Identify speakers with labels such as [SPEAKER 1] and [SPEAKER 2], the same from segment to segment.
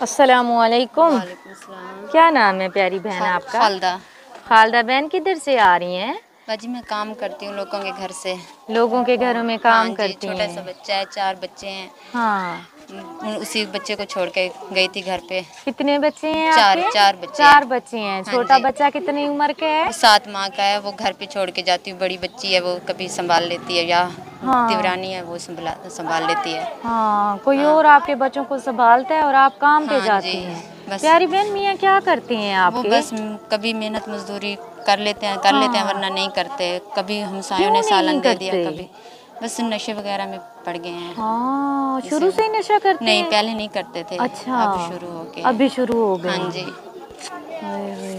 [SPEAKER 1] अस्सलामुअलैकुम।
[SPEAKER 2] वालेकुम सलाम।
[SPEAKER 1] क्या नाम है प्यारी बहन आपका?
[SPEAKER 2] खालदा।
[SPEAKER 1] खालदा बहन किधर से आ रही हैं?
[SPEAKER 2] बाजी मैं काम करती हूँ लोगों के घर से।
[SPEAKER 1] लोगों के घरों में
[SPEAKER 2] हाँ
[SPEAKER 1] काम
[SPEAKER 2] जी,
[SPEAKER 1] करती
[SPEAKER 2] छोटा सा
[SPEAKER 1] हैं।
[SPEAKER 2] बच्चा है, 4 बच्चे हैं।
[SPEAKER 1] हाँ।
[SPEAKER 2] उसी बच्चे को छोड़ के गई थी घर पे।
[SPEAKER 1] कितने बच्चे हैं
[SPEAKER 2] चार
[SPEAKER 1] आपके?
[SPEAKER 2] चार बच्चे हैं।
[SPEAKER 1] 4 बच्चे हैं।
[SPEAKER 2] हाँ
[SPEAKER 1] छोटा
[SPEAKER 2] जी,
[SPEAKER 1] बच्चा कितनी उम्र का है?
[SPEAKER 2] वो 7 माह का है। वो घर पे छोड़ के जाती हूँ। बड़ी बच्ची है, वो कभी संभाल लेती है, या
[SPEAKER 1] हाँ।
[SPEAKER 2] देवरानी है वो संभाल लेती है।
[SPEAKER 1] हाँ, कोई
[SPEAKER 2] हाँ
[SPEAKER 1] और आपके बच्चों को संभालता है और आप काम पे
[SPEAKER 2] हाँ जी,
[SPEAKER 1] जाती हैं।
[SPEAKER 2] बस
[SPEAKER 1] प्यारी बहन मियाँ क्या करती हैं
[SPEAKER 2] वो
[SPEAKER 1] आपके?
[SPEAKER 2] बस कभी मेहनत मजदूरी कर लेते हैं,
[SPEAKER 1] हाँ।
[SPEAKER 2] वरना नहीं करते। कभी हमसायों
[SPEAKER 1] क्यों
[SPEAKER 2] ने
[SPEAKER 1] नहीं
[SPEAKER 2] सालन दे दिया,
[SPEAKER 1] करते?
[SPEAKER 2] कभी बस नशे वगैरह में पड़ गए हैं।
[SPEAKER 1] हाँ,
[SPEAKER 2] इसे
[SPEAKER 1] शुरू से ही नशा करते
[SPEAKER 2] नहीं,
[SPEAKER 1] हैं?
[SPEAKER 2] पहले नहीं करते थे,
[SPEAKER 1] अच्छा।
[SPEAKER 2] अब शुरू हो गए हैं।
[SPEAKER 1] अभी शुरू हो गए
[SPEAKER 2] हाँ जी,
[SPEAKER 1] हैं। ओए होए।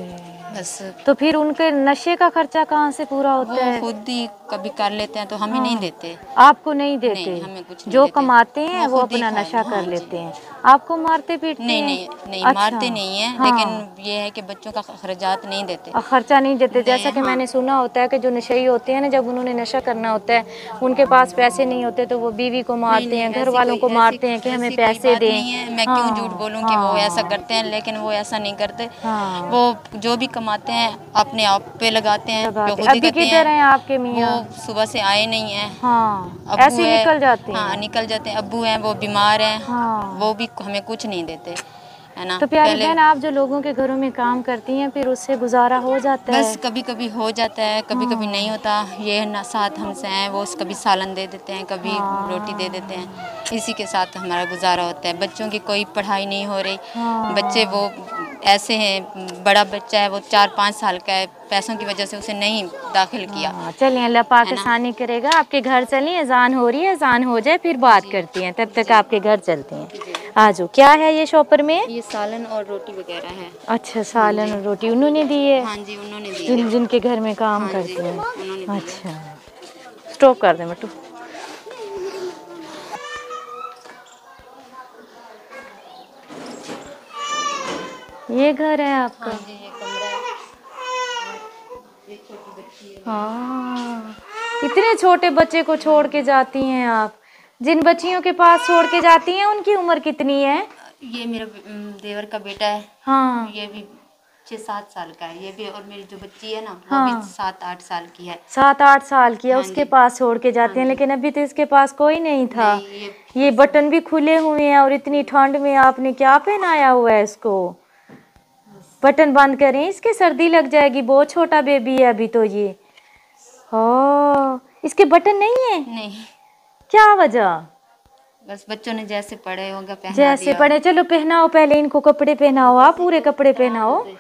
[SPEAKER 2] बस
[SPEAKER 1] तो फिर उनके नशे का खर्चा कहाँ से पूरा
[SPEAKER 2] वो
[SPEAKER 1] होता है?
[SPEAKER 2] खुद ही कभी कर लेते हैं तो हमें नहीं
[SPEAKER 1] हाँ,
[SPEAKER 2] देते।
[SPEAKER 1] आपको नहीं देते?
[SPEAKER 2] नहीं, हमें कुछ नहीं
[SPEAKER 1] जो
[SPEAKER 2] देते।
[SPEAKER 1] कमाते हैं
[SPEAKER 2] वो
[SPEAKER 1] वो
[SPEAKER 2] खुद ही
[SPEAKER 1] अपना
[SPEAKER 2] खा,
[SPEAKER 1] नशा
[SPEAKER 2] हाँ
[SPEAKER 1] कर
[SPEAKER 2] जी।
[SPEAKER 1] लेते हैं। आपको मारते पीटते
[SPEAKER 2] नहीं
[SPEAKER 1] हैं?
[SPEAKER 2] नहीं नहीं,
[SPEAKER 1] अच्छा।
[SPEAKER 2] मारते नहीं हैं, लेकिन
[SPEAKER 1] हाँ।
[SPEAKER 2] ये है कि बच्चों का खर्चात नहीं देते।
[SPEAKER 1] खर्चा नहीं देते। जैसा कि
[SPEAKER 2] हाँ
[SPEAKER 1] मैंने सुना होता है कि जो नशेड़ी होते हैं ना, जब उन्होंने नशा करना होता है, उनके पास पैसे नहीं होते तो वो बीवी को
[SPEAKER 2] नहीं
[SPEAKER 1] मारते
[SPEAKER 2] नहीं,
[SPEAKER 1] हैं, घर वालों को मारते हैं कि हमें
[SPEAKER 2] ऐसी कोई
[SPEAKER 1] पैसे
[SPEAKER 2] बात
[SPEAKER 1] दें।
[SPEAKER 2] नहीं है। मैं क्यों झूठ
[SPEAKER 1] हाँ
[SPEAKER 2] बोलूं कि वो ऐसा
[SPEAKER 1] हाँ
[SPEAKER 2] करते हैं, लेकिन वो ऐसा नहीं करते।
[SPEAKER 1] हाँ।
[SPEAKER 2] वो जो भी कमाते हैं अपने आप पे लगाते हैं, वो
[SPEAKER 1] लगाते।
[SPEAKER 2] खुद ही
[SPEAKER 1] अभी
[SPEAKER 2] कहते
[SPEAKER 1] किधर
[SPEAKER 2] हैं।
[SPEAKER 1] हैं आपके
[SPEAKER 2] वो
[SPEAKER 1] मियाँ?
[SPEAKER 2] सुबह से आए नहीं हैं।
[SPEAKER 1] हाँ,
[SPEAKER 2] अब्बू
[SPEAKER 1] ऐसे ही
[SPEAKER 2] है,
[SPEAKER 1] निकल जाते
[SPEAKER 2] हाँ
[SPEAKER 1] हैं।
[SPEAKER 2] निकल जाते हैं। अब्बू हैं, वो बीमार हैं,
[SPEAKER 1] हाँ।
[SPEAKER 2] वो भी हमें कुछ नहीं देते, है ना।
[SPEAKER 1] तो प्यारी
[SPEAKER 2] पहले
[SPEAKER 1] बहन, आप जो लोगों के घरों में काम करती हैं फिर उससे गुजारा हो जाता
[SPEAKER 2] बस
[SPEAKER 1] है?
[SPEAKER 2] कभी कभी हो जाता है, कभी कभी नहीं
[SPEAKER 1] हाँ
[SPEAKER 2] होता। ये ना साथ हमसे हैं, वो कभी सालन दे देते हैं, कभी रोटी दे देते हैं।
[SPEAKER 1] हाँ
[SPEAKER 2] इसी के साथ हमारा गुजारा होता है। बच्चों की कोई पढ़ाई नहीं हो रही। बच्चे
[SPEAKER 1] हाँ
[SPEAKER 2] वो ऐसे हैं, बड़ा बच्चा है वो 4-5 साल का है, पैसों की वजह से उसे नहीं दाखिल किया,
[SPEAKER 1] हाँ। चलिए, अल्लाह पाक
[SPEAKER 2] है ना।
[SPEAKER 1] आसानी करेगा। आपके घर चलिए, अजान हो रही है, अजान हो जाए फिर बात
[SPEAKER 2] जी
[SPEAKER 1] करती हैं। तब तक
[SPEAKER 2] जी
[SPEAKER 1] आपके घर चलते हैं।
[SPEAKER 2] जी।
[SPEAKER 1] आ जाओ। क्या है ये शॉपर में?
[SPEAKER 2] ये सालन और रोटी वगैरह है।
[SPEAKER 1] अच्छा,
[SPEAKER 2] हाँ
[SPEAKER 1] सालन
[SPEAKER 2] जी,
[SPEAKER 1] और रोटी उन्होंने दी है?
[SPEAKER 2] हाँ जी, उन्होंने दी है।
[SPEAKER 1] जिनके घर में काम
[SPEAKER 2] हाँ जी,
[SPEAKER 1] करती हैं?
[SPEAKER 2] उन्होंने दी है।
[SPEAKER 1] अच्छा। स्टॉप कर दे मटू। ये घर है
[SPEAKER 2] हाँ
[SPEAKER 1] आपका?
[SPEAKER 2] जी, ये कमरा है। एक छोटी बच्ची है मेरी।
[SPEAKER 1] हाँ। इतने छोटे बच्चे को छोड़ के जाती हैं आप? जिन बच्चियों के पास छोड़ के जाती हैं उनकी उम्र कितनी है?
[SPEAKER 2] ये मेरा देवर का बेटा है।
[SPEAKER 1] हाँ
[SPEAKER 2] ये भी 6-7 साल का है ये भी, और मेरी जो बच्ची है ना, वो भी
[SPEAKER 1] हाँ।
[SPEAKER 2] 7-8 साल की है।
[SPEAKER 1] 7-8 साल की है,
[SPEAKER 2] हाँ
[SPEAKER 1] उसके
[SPEAKER 2] जी,
[SPEAKER 1] पास छोड़ के
[SPEAKER 2] हाँ
[SPEAKER 1] जाते हैं।
[SPEAKER 2] जी।
[SPEAKER 1] लेकिन अभी तो इसके पास कोई नहीं था।
[SPEAKER 2] नहीं, ये
[SPEAKER 1] ये बटन भी खुले हुए हैं और इतनी ठंड में आपने क्या पहनाया हुआ है इसको? बटन बंद करें, इसके सर्दी लग जाएगी। बहुत छोटा बेबी है अभी तो ये। हो, इसके बटन नहीं है?
[SPEAKER 2] नहीं,
[SPEAKER 1] क्या वजह?
[SPEAKER 2] बस बच्चों ने जैसे पढ़े होगा पहना
[SPEAKER 1] जैसे
[SPEAKER 2] दिया।
[SPEAKER 1] पड़े। चलो पहनाओ, पहले इनको कपड़े पहनाओ। आप पूरे कपड़े
[SPEAKER 2] खराब
[SPEAKER 1] पहनाओ,
[SPEAKER 2] होते हैं।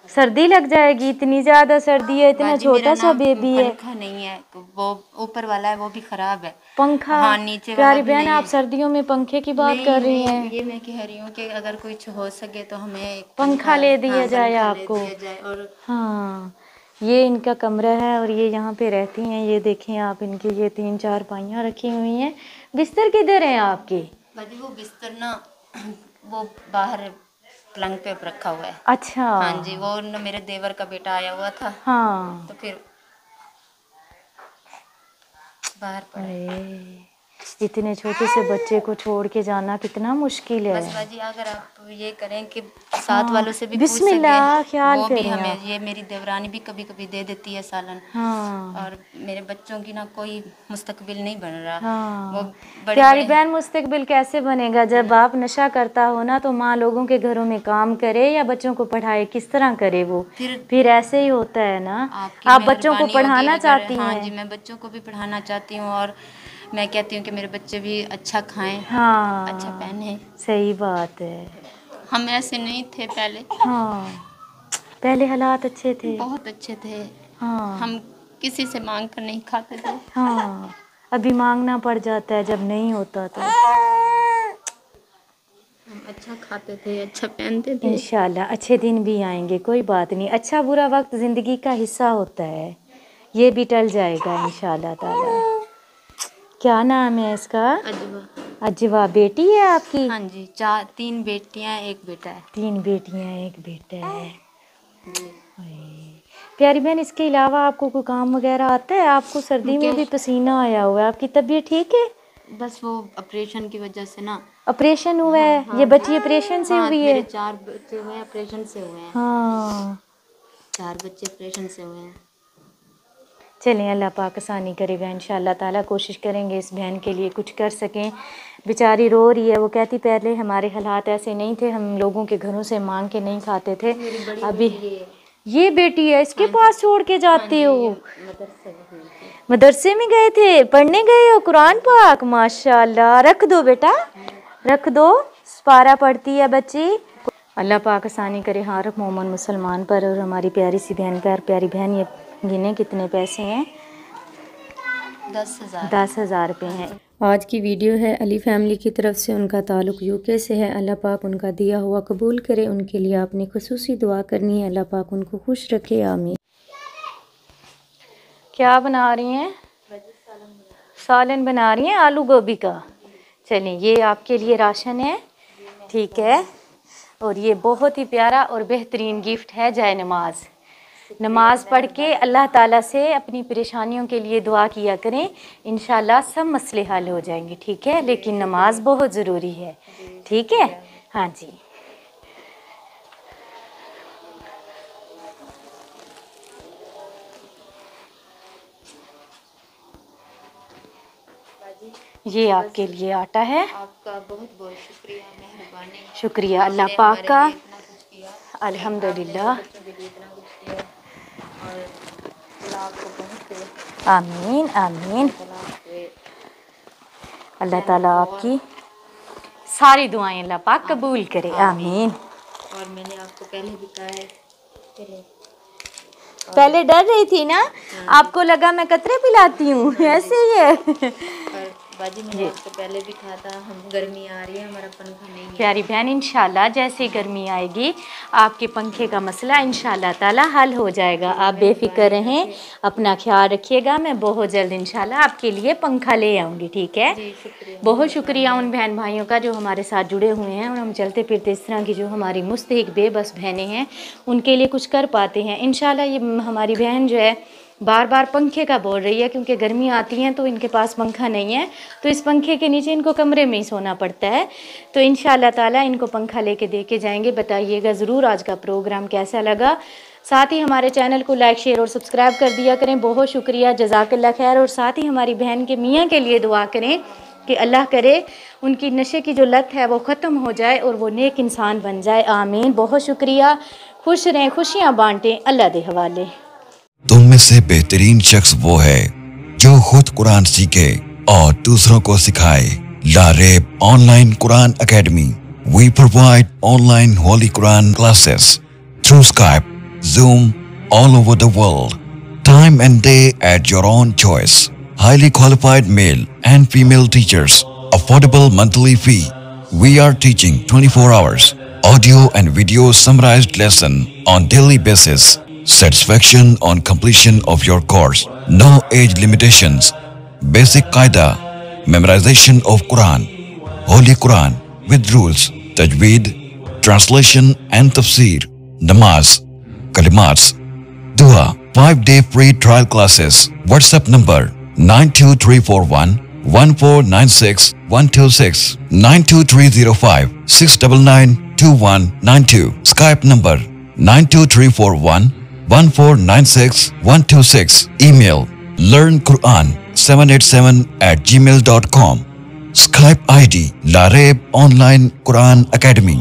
[SPEAKER 1] सर्दी लग जाएगी। इतनी ज्यादा सर्दी है, इतना
[SPEAKER 2] बाजी मेरा
[SPEAKER 1] छोटा
[SPEAKER 2] ना
[SPEAKER 1] सा बेबी है।
[SPEAKER 2] पंखा नहीं है, तो वो ऊपर वाला है, वो भी खराब है।
[SPEAKER 1] पंखा?
[SPEAKER 2] हाँ, नीचे वाला
[SPEAKER 1] प्यारी
[SPEAKER 2] भी
[SPEAKER 1] बहन,
[SPEAKER 2] नहीं
[SPEAKER 1] आप
[SPEAKER 2] है।
[SPEAKER 1] सर्दियों में पंखे की बात कर
[SPEAKER 2] नहीं
[SPEAKER 1] रही
[SPEAKER 2] नहीं,
[SPEAKER 1] हैं?
[SPEAKER 2] ये मैं कह रही हूँ कि अगर कुछ हो सके तो हमें एक
[SPEAKER 1] पंखा ले
[SPEAKER 2] हाँ
[SPEAKER 1] दिया जाए
[SPEAKER 2] पंखा ले
[SPEAKER 1] आपको?
[SPEAKER 2] दिया जाए। और
[SPEAKER 1] हाँ। ये इनका कमरा है और ये यहाँ पे रहती हैं। ये देखें आप, इनकी ये 3-4 पाइयाँ रखी हुई हैं। बिस्तर किधर हैं आपके?
[SPEAKER 2] बाजी वो बिस्तर ना वो बाहर पलंग पे रखा हुआ है।
[SPEAKER 1] अच्छा।
[SPEAKER 2] हाँ जी, वो न मेरे देवर का बेटा आया हुआ था,
[SPEAKER 1] हाँ।
[SPEAKER 2] तो फिर बाहर पड़ा है।
[SPEAKER 1] अरे, इतने छोटे से बच्चे को छोड़ के जाना कितना मुश्किल
[SPEAKER 2] बस
[SPEAKER 1] है।
[SPEAKER 2] बाजी अगर आप ये करें कि साथ वालों
[SPEAKER 1] हाँ,
[SPEAKER 2] से भी पूछ सके,
[SPEAKER 1] बिस्मिल्लाह, ख्याल
[SPEAKER 2] वो भी
[SPEAKER 1] करें
[SPEAKER 2] हमें,
[SPEAKER 1] आप।
[SPEAKER 2] ये मेरी देवरानी भी कभी कभी दे देती है सालन।
[SPEAKER 1] हाँ
[SPEAKER 2] और मेरे बच्चों की ना कोई मुस्तकबिल नहीं बन रहा। वो
[SPEAKER 1] हाँ।
[SPEAKER 2] बड़े
[SPEAKER 1] प्यारी
[SPEAKER 2] बड़े
[SPEAKER 1] बहन, मुस्तकबिल कैसे बनेगा जब बाप नशा करता हो ना? तो माँ लोगों के घरों में काम करे या बच्चों को पढ़ाए, किस तरह करे वो? फिर ऐसे ही होता है ना।
[SPEAKER 2] आपकी
[SPEAKER 1] आप बच्चों को
[SPEAKER 2] मेहरबानी होगी
[SPEAKER 1] पढ़ाना
[SPEAKER 2] अगर,
[SPEAKER 1] चाहती
[SPEAKER 2] हाँ जी,
[SPEAKER 1] हैं?
[SPEAKER 2] मैं बच्चों को भी पढ़ाना चाहती हूँ, और मैं कहती हूँ कि मेरे बच्चे भी अच्छा खाएं, अच्छा
[SPEAKER 1] हाँ,
[SPEAKER 2] पहने।
[SPEAKER 1] सही बात है।
[SPEAKER 2] हम ऐसे नहीं थे पहले,
[SPEAKER 1] हाँ, पहले हालात अच्छे थे।
[SPEAKER 2] बहुत अच्छे थे।
[SPEAKER 1] हाँ
[SPEAKER 2] हम किसी से मांग कर नहीं खाते थे।
[SPEAKER 1] हाँ। अभी मांगना पड़ जाता है जब नहीं होता तो।
[SPEAKER 2] हम अच्छा खाते थे, अच्छा पहनते थे।
[SPEAKER 1] इंशाल्लाह अच्छे दिन भी आएंगे, कोई बात नहीं। अच्छा बुरा वक्त ज़िंदगी का हिस्सा होता है, ये भी टल जाएगा इंशाल्लाह ताला। क्या नाम है इसका?
[SPEAKER 2] अजवा।
[SPEAKER 1] अजवा। बेटी है आपकी?
[SPEAKER 2] हाँ जी, 3 बेटियां, 1 बेटा है।
[SPEAKER 1] 3 बेटियां 1 बेटा है।
[SPEAKER 2] जी।
[SPEAKER 1] ओए। प्यारी बहन, इसके अलावा आपको कोई काम वगैरह आता है? आपको सर्दी में
[SPEAKER 2] क्या
[SPEAKER 1] भी पसीना आया हुआ है, आपकी तबीयत ठीक है?
[SPEAKER 2] बस वो ऑपरेशन की वजह से ना।
[SPEAKER 1] ऑपरेशन हुआ है? ये बच्ची ऑपरेशन से हुई है?
[SPEAKER 2] मेरे 4 बच्चे हुए हैं ऑपरेशन से हुए हैं।
[SPEAKER 1] हाँ
[SPEAKER 2] 4 बच्चे ऑपरेशन से हुए हैं।
[SPEAKER 1] चलें, अल्लाह पाक आसानी करेगा इंशाअल्लाह ताला। कोशिश करेंगे इस बहन के लिए कुछ कर सकें। बेचारी रो रही है, वो कहती पहले हमारे हालात ऐसे नहीं थे, हम लोगों के घरों से मांग के नहीं खाते थे। अभी ये बेटी है, इसके पास छोड़ के जाते हो? मदरसे में गए थे, पढ़ने गए हो कुरान पाक? माशाल्लाह, रख दो बेटा, रख दो, पारा पढ़ती है बच्ची। अल्लाह पाक आसानी करे हर मोमन मुसलमान पर और हमारी प्यारी सी बहन पर। प्यारी बहन, ये गिने कितने पैसे हैं? 10,000 रुपये हैं। आज की वीडियो है अली फैमिली की तरफ से। उनका ताल्लुक़ यूके से है। अल्लाह पाक उनका दिया हुआ कबूल करे। उनके लिए आपने खुसूसी दुआ करनी है, अल्लाह पाक उनको खुश रखे, आमीन। क्या बना रही हैं? सालन बना रही हैं आलू गोभी का। चलें, ये आपके लिए राशन है, ठीक है। और ये बहुत ही प्यारा और बेहतरीन गिफ्ट है, जाए नमाज। नमाज पढ़ के अल्लाह ताला से अपनी परेशानियों के लिए दुआ किया करें, इंशाल्लाह सब मसले हल हो जाएंगे, ठीक है। लेकिन नमाज बहुत ज़रूरी है, ठीक है। हाँ जी, ये आपके लिए आटा है।
[SPEAKER 2] आपका बहुत बहुत शुक्रिया, मेहरबानी।
[SPEAKER 1] शुक्रिया अल्लाह पाक का, अल्हम्दुलिल्लाह, आमीन आमीन। अल्लाह ताला आपकी सारी दुआएं अल्लाह पाक कबूल करे, आमीन।
[SPEAKER 2] और मैंने आपको पहले भी कहा है,
[SPEAKER 1] पहले डर रही थी ना, आपको लगा मैं कतरे पिलाती हूँ, ऐसे ही है।
[SPEAKER 2] बाजी मैंने आपको पहले भी कहा था, हम गर्मी आ रही है, हमारा पंखा नहीं है।
[SPEAKER 1] प्यारी बहन, इंशाल्लाह जैसे गर्मी आएगी आपके पंखे का मसला इंशाल्लाह ताला हल हो जाएगा। आप बेफिक्र रहें, अपना ख्याल रखिएगा। मैं बहुत जल्द इंशाल्लाह आपके लिए पंखा ले आऊँगी, ठीक है। बहुत शुक्रिया उन बहन भाइयों का जो हमारे साथ जुड़े हुए हैं और हम चलते फिरते इस तरह की जो हमारी मुस्तहिक बेबस बहनें हैं उनके लिए कुछ कर पाते हैं। इंशाल्लाह ये हमारी बहन जो है बार बार पंखे का बोल रही है, क्योंकि गर्मी आती है तो इनके पास पंखा नहीं है, तो इस पंखे के नीचे इनको कमरे में ही सोना पड़ता है। तो इंशाल्लाह ताला इनको पंखा लेके दे के जाएंगे। बताइएगा ज़रूर आज का प्रोग्राम कैसा लगा। साथ ही हमारे चैनल को लाइक शेयर और सब्सक्राइब कर दिया करें। बहुत शुक्रिया, जज़ाकल्लाह खैर। और साथ ही हमारी बहन के मियाँ के लिए दुआ करें कि अल्लाह करे उनकी नशे की जो लत है वो ख़त्म हो जाए और वो नेक इंसान बन जाए, आमीन। बहुत शुक्रिया, खुश रहें, खुशियाँ बांटें, अल्लाह दे हवाले।
[SPEAKER 3] तुम में से बेहतरीन शख्स वो है जो खुद कुरान सीखे और दूसरों को सिखाए। Lareb online Quran academy. We provide online Holy Quran classes through Skype, Zoom, all over the world. Time and day at your own choice. Highly qualified male and female teachers. Affordable monthly fee. We are teaching 24 hours. Audio and video summarized lesson on daily basis. Satisfaction on completion of your course. No age limitations. Basic Qaida. Memorization of Quran. Holy Quran with rules. Tajweed. Translation and tafsir. Namaz. Kalimats. Dua. 5-day free trial classes. WhatsApp number 92341 1496 126 92305 699 2192. Skype number 92341 1496 126. Email learnquran787@gmail.com. Skype ID Lareeb Online Quran Academy.